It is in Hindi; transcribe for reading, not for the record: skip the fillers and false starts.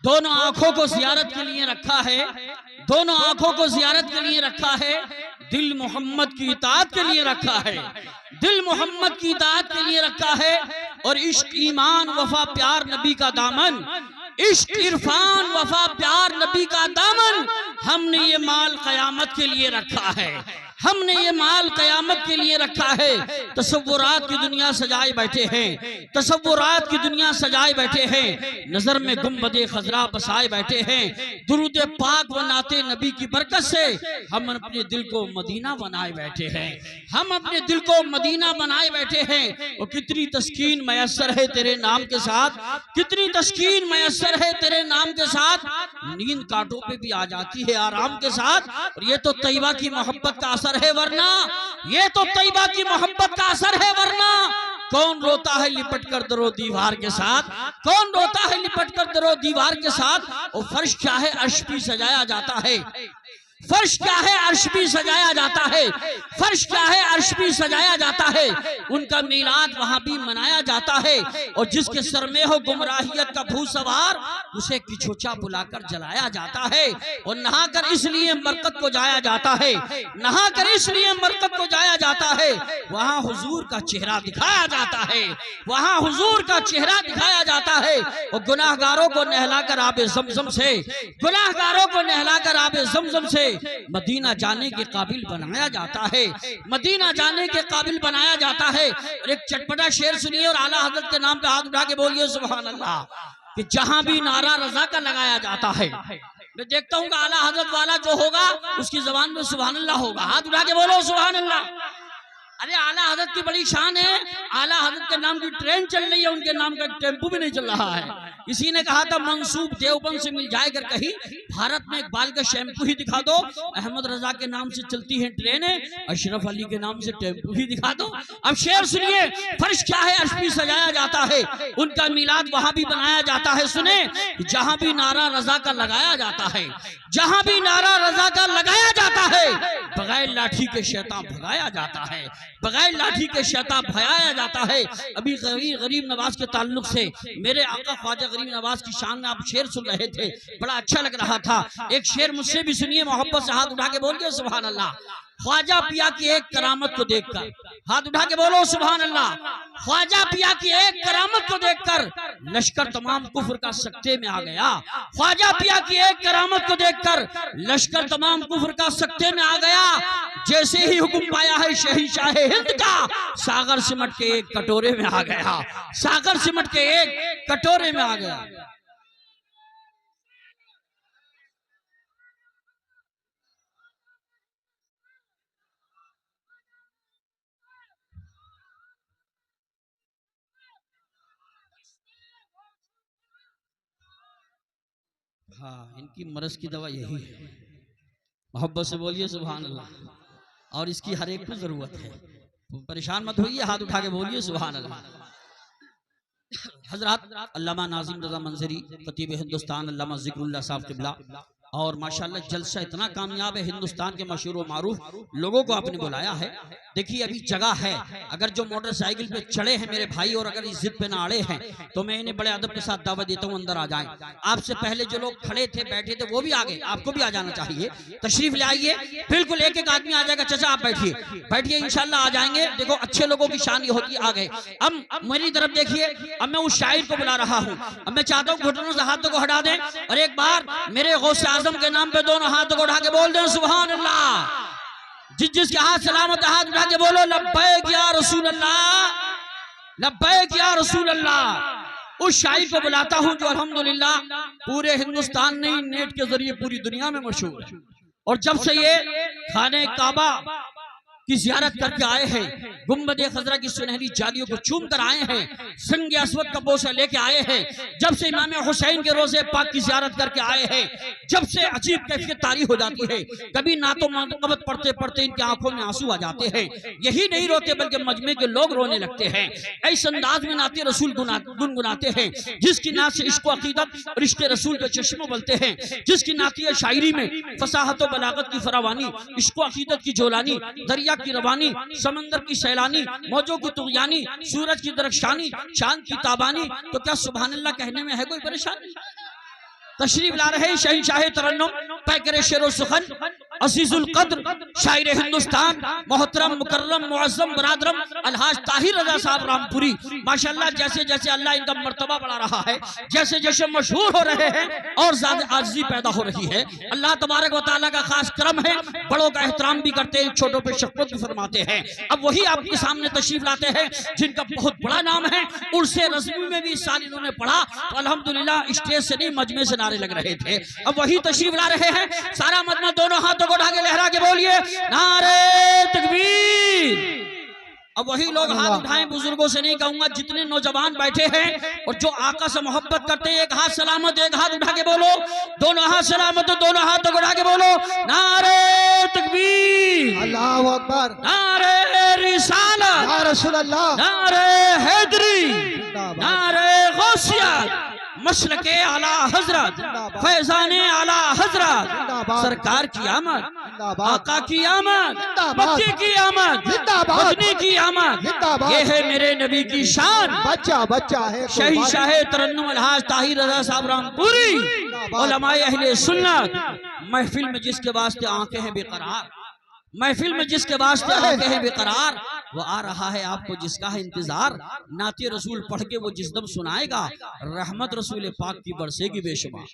दोनों आंखों को जियारत के लिए रखा है, दोनों आंखों को जियारत के लिए रखा है, दिल मोहम्मद की इताअत के लिए रखा है, दिल मोहम्मद की इताअत के लिए रखा है। और इश्क ईमान वफा प्यार नबी का दामन, इश्क इरफान वफा प्यार नबी का दामन, हमने ये माल कयामत के लिए रखा है, हमने ये माल कयामत के लिए रखा है। तसव्वुरात की दुनिया सजाए बैठे हैं, तसव्वुरात की दुनिया सजाए बैठे हैं, नजर में गुंबदे खजरा बसाए बैठे हैं। दुरूद पाक व नाते नबी की बरकत से हम अपने दिल को मदीना बनाए बैठे हैं, हम अपने दिल को मदीना बनाए बैठे हैं। और कितनी तस्कीन मैसर है तेरे नाम के साथ, कितनी तस्कीन मैसर है तेरे नाम के साथ, नींद कांटों पे भी आ जाती है आराम के साथ। और ये तो तैयबा की मोहब्बत का असर है, वरना ये तो तैयबा की मोहब्बत का असर है, वरना कौन रोता है लिपट कर दरो दीवार के साथ, कौन रोता है लिपट कर दरो दीवार के साथ। और फर्श क्या है अर्श भी सजाया जाता है, फर्श क्या है अर्श भी सजाया जाता है, फर्श क्या है अर्श भी सजाया जाता है। उनका मीलाद वहां भी मनाया जाता है। और जिसके सर में हो गुमराहियत का भू सवार, उसे किछोचा बुलाकर जलाया जाता है। और नहाकर इसलिए मरकत को जाया जाता है, नहाकर इसलिए मरकत को जाया जाता है, वहां हुजूर का चेहरा दिखाया जाता है, वहां हुजूर का चेहरा दिखाया जाता है। और गुनाहगारों को नहलाकर आबे ज़मज़म से, गुनाहगारों को नहलाकर आबे ज़मज़म से मदीना जाने के काबिल बनाया जाता है, मदीना जाने के काबिल बनाया जाता है। और एक चटपटा शेर सुनिए और आला हज़रत के नाम पे हाथ उठा के बोलिए सुभान अल्लाह। कि जहां भी नारा रजा का लगाया जाता है, मैं देखता हूँ कि आला हज़रत वाला जो होगा उसकी ज़बान में सुभान अल्लाह होगा, हाथ उठा के बोलो सुभान अल्लाह। अरे आला हज़रत की बड़ी शान है, आला हज़रत के नाम की ट्रेन चल रही है, उनके नाम का टेम्पो भी नहीं चल रहा है। इसी ने कहा था मंसूब देवबंद से मिल जाए कर कहीं, भारत में इकबाल का शैम्पू ही दिखा दो, अहमद रजा के नाम से चलती है ट्रेनें, अशरफ अली के नाम से टेम्पू ही दिखा दो। अब शेर सुनिए, फर्श क्या है अर्श भी सजाया जाता है, उनका मिलाद वहां भी बनाया जाता है। सुने, जहां भी नारा रजा का लगाया जाता है, जहां भी नारा रजा का लगाया जाता है, बगैर लाठी के शैतान भगाया जाता है, बगैर लाठी के शैतान भगाया जाता है। अभी गरीब नवाज के ताल्लुक से मेरे आका ख्वाजा गरीब नवाज की शान में आप शेर सुन रहे थे, बड़ा अच्छा लग रहा था। एक शेर मुझसे भी सुनिए, मोहब्बत से हाथ उठा के बोलिए सुभान अल्लाह। ख्वाजा पिया की एक करामत को देखकर, हाथ उठा के बोलो सुभान अल्लाह। ख्वाजा पिया की एक करामत को देखकर लश्कर तमाम कुफ्र का सकते में आ गया, ख्वाजा पिया की एक करामत को देखकर लश्कर तमाम कुफ्र का सकते में आ गया। जैसे ही हुक्म पाया है शहंशाह हिंद का, सागर सिमट के एक कटोरे में आ गया, सागर सिमट के एक कटोरे में आ गया। हाँ, इनकी मरज की दवा यही है, मोहब्बत से बोलिए सुभान अल्लाह। और इसकी हर एक को जरूरत है, परेशान मत होइए, हाथ उठा के बोलिए सुभान अल्लाह। हजरत अल्लामा नाज़िम रज़ा मंजरी खतीब हिंदुस्तान अल्लामा ज़िक्रुल्लाह साहब क़िबला, और माशाल्लाह जलसा इतना कामयाब है, हिंदुस्तान के मशहूर व मारूफ लोगों को आपने बुलाया है। देखिए अभी जगह है, अगर जो मोटरसाइकिल पे चढ़े हैं मेरे भाई और अगर इस जिद पे ना अड़े हैं तो मैं इन्हें बड़े अदब के साथ दावत देता हूँ अंदर आ जाएं। आपसे पहले जो लोग खड़े थे बैठे थे वो भी आ गए, आपको भी आ जाना चाहिए, तशरीफ ले आइए, बिल्कुल एक एक आदमी आ जाएगा। चाचा आप बैठिए, बैठिए, इंशाल्लाह आ जाएंगे। देखो अच्छे लोगों की शान ये होती, आ गए। अब मेरी तरफ देखिए, अब मैं उस शायर को बुला रहा हूँ, अब मैं चाहता हूँ घुटनों से हाथों को हटा दें और एक बार मेरे गौसे आजम के नाम पे दोनों हाथों को उठा के बोल दें सुभान अल्लाह। जिसके हाथ सलामत, हाथ उठा के बोलो लब्बैक या रसूल अल्लाह, लब्बैक या रसूल अल्लाह। उस शायर को बुलाता हूं जो अल्हम्दुलिल्लाह पूरे हिंदुस्तान नहीं नेट के जरिए पूरी दुनिया में मशहूर है। और जब से ये खाने काबा की जियारत करके आए हैं, गुम्बदे खजरा की सुनहरी जालियों को चूम कर आए हैं, संग अस्वद का बोसा लेके आए हैं, जब से इमाम हुसैन के रोजे पाक की जियारत करके आए हैं, जब से अजीब कैफियत तारी हो जाती है। कभी नातो मनक़बत पढ़ते पढ़ते इनकी आंखों में आंसू आ जाते हैं, यही नहीं रोते बल्कि मजमे के लोग रोने लगते हैं। ऐसे अंदाज में नाते रसूल गुनगुनाते हैं जिसकी नात से इश्क अकीदत और इश्क रसूल के चश्मे बोलते हैं, जिसकी नातिया शायरी में फसाहत व बलागत की फरावानी, इश्क अकीदत की जोलानी, दरिया की रवानी, समंदर की सैलानी, मौजों की तुग़यानी, सूरज की दरख्शानी, चांद की ताबानी। तो क्या सुभान अल्लाह कहने में है कोई परेशानी? तशरीफ ला रहे शहंशाह तरन्नुम पैकर शेरो सुखन अजीजुल कद्र शायर हिंदुस्तान मोहतरम मुकर्रम मुअज्जम बरादरम अलहाज ताहिर रजा साहब रामपुरी। माशाल्लाह जैसे जैसे अल्लाह इनका मर्तबा बढ़ा रहा है, जैसे जैसे मशहूर हो रहे हैं और ज्यादा आजिज़ी पैदा हो रही है। अल्लाह तबारक व तआला का खास करम है, बड़ों का एहतराम भी करते हैं, छोटों पे शफ़क़त भी फरमाते हैं। अब वही आपके सामने तशरीफ लाते हैं जिनका बहुत बड़ा नाम है। उर्से रज़्वी में भी इस साल इन्होंने पढ़ा तो अल्हम्दुलिल्लाह स्टेज से नहीं मजमे से नारे लग रहे थे। अब वही तशरीफ ला रहे हैं। सारा मजमा दोनों हाथों को उठा के लहरा के बोलिए नारे तकबीर। अब वही लोग हाथ उठाएं, बुजुर्गों से नहीं कहूंगा, जितने नौजवान बैठे हैं और जो आका से मोहब्बत करते हैं, एक हाथ सलामत, एक हाथ उठा के बोलो, दोनों हाथ सलामत, दोनों हाथ उठा के बोलो नारे तकबीर, अल्लाहु अकबर, नारे रिसालत, या रसूल अल्लाह, नारे हैदरी, नारे गौसिया, मसलके आला हजरत, फैजाने आला हजरत, सरकार की आमद, आका की आमद, बच्चे की आमद, बदनी की आमद, ये है मेरे नबी की शान। बच्चा बच्चा है शहंशाह तरन्नुम अलहाज ताहिर रज़ा साहब रामपुरी, उलमाए अहले सुन्नत। महफिल में जिसके वास्ते आंखें हैं बेकरार, महफिल में जिसके वास्ते आंखें हैं बेकरार, वो आ रहा है आपको जिसका है इंतजार। नाते रसूल पढ़ के वो जिस दम सुनाएगा, रहमत रसूल पाक की बरसेगी बेशुमार।